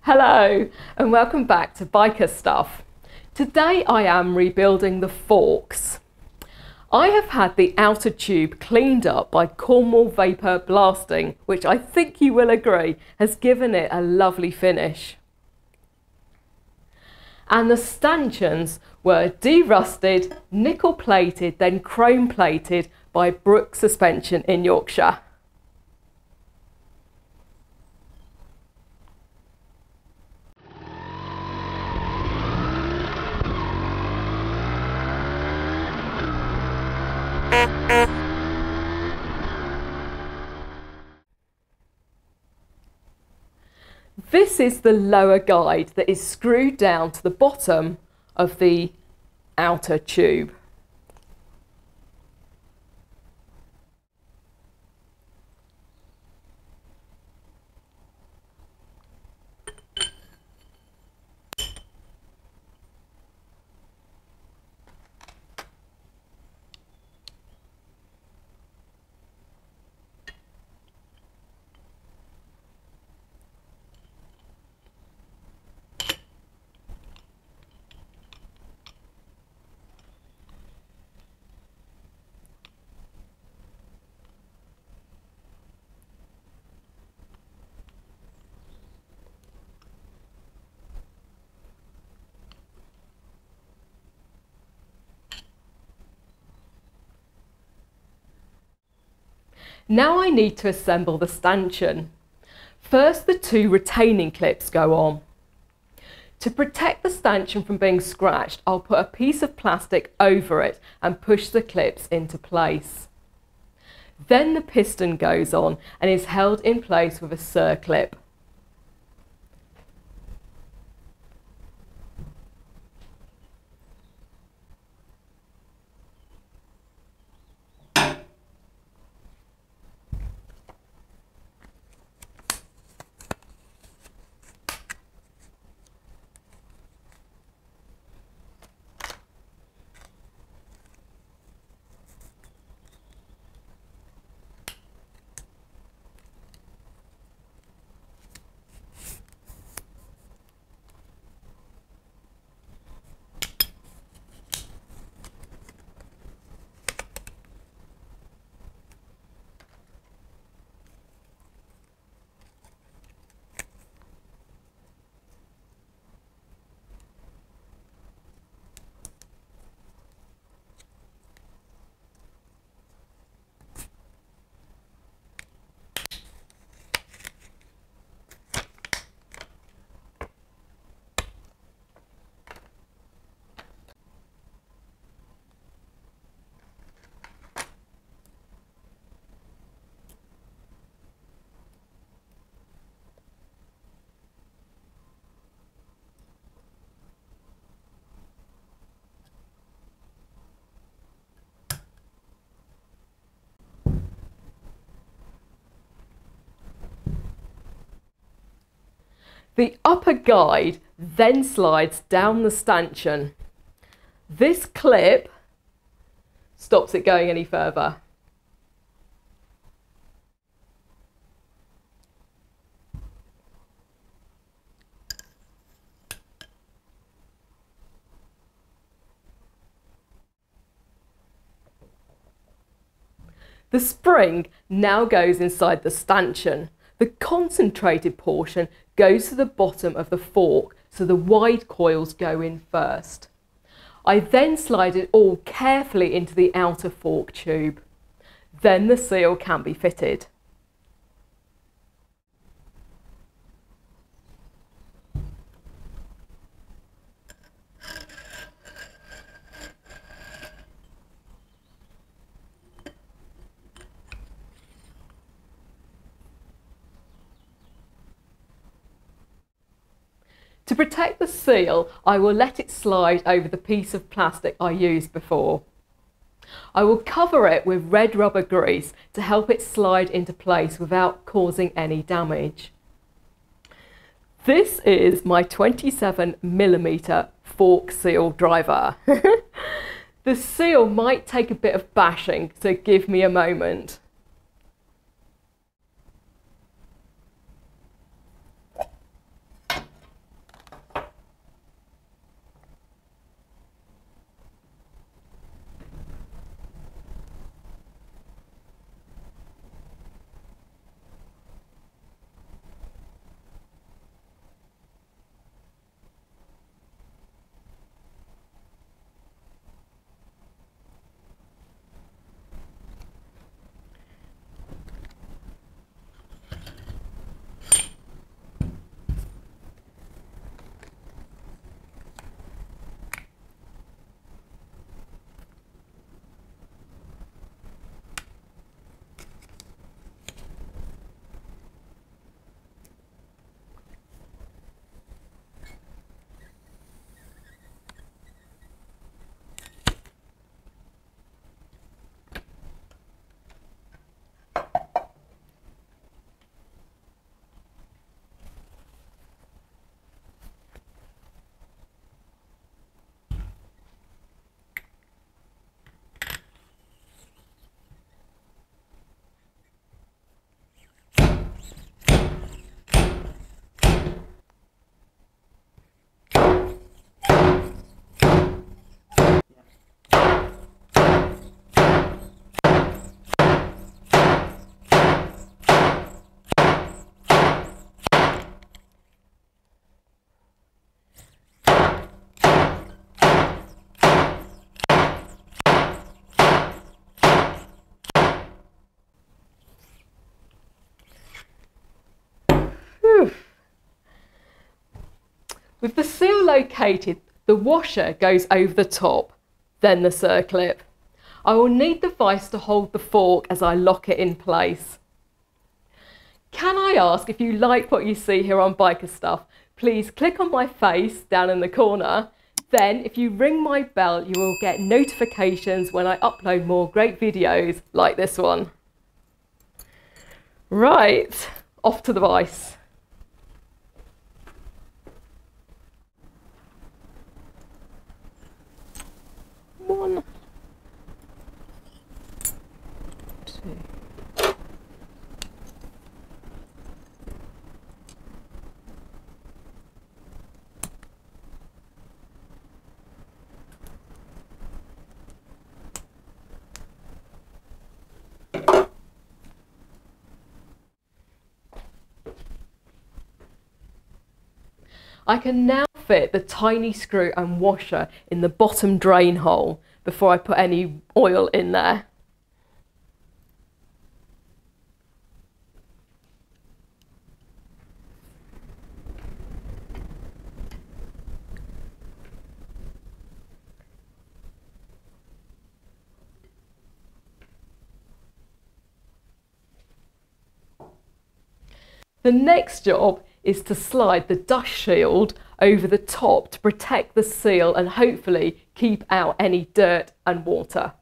Hello and welcome back to Biker Stuff. Today I am rebuilding the forks. I have had the outer tube cleaned up by Cornwall Vapour blasting, which I think you will agree has given it a lovely finish. And the stanchions were de-rusted, nickel plated, then chrome plated by Brook Suspension in Yorkshire. This is the lower guide that is screwed down to the bottom of the outer tube. Now I need to assemble the stanchion. First, the two retaining clips go on. To protect the stanchion from being scratched, I'll put a piece of plastic over it and push the clips into place. Then the piston goes on and is held in place with a circlip. The upper guide then slides down the stanchion. This clip stops it going any further. The spring now goes inside the stanchion. The concentrated portion goes to the bottom of the fork, so the wide coils go in first. I then slide it all carefully into the outer fork tube. Then the seal can be fitted. To protect the seal, I will let it slide over the piece of plastic I used before. I will cover it with red rubber grease to help it slide into place without causing any damage. This is my 27mm fork seal driver. The seal might take a bit of bashing, so give me a moment. With the seal located, the washer goes over the top, then the circlip. I will need the vise to hold the fork as I lock it in place. Can I ask, if you like what you see here on Biker Stuff, please click on my face down in the corner. Then if you ring my bell, you will get notifications when I upload more great videos like this one. Right, off to the vise. One, two. I can now fit the tiny screw and washer in the bottom drain hole before I put any oil in there. The next job is to slide the dust shield over the top to protect the seal and hopefully keep out any dirt and water.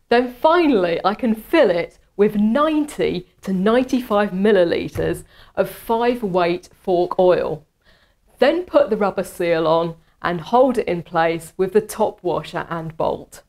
Then finally I can fill it with 90 to 95 millilitres of 5-weight fork oil. Then put the rubber seal on and hold it in place with the top washer and bolt.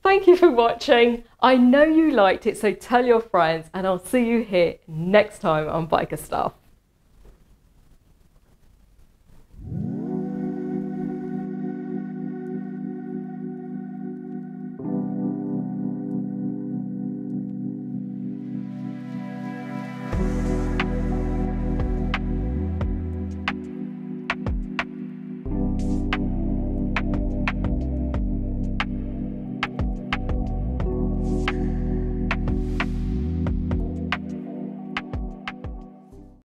Thank you for watching. I know you liked it, so tell your friends, and I'll see you here next time on Biker Stuff.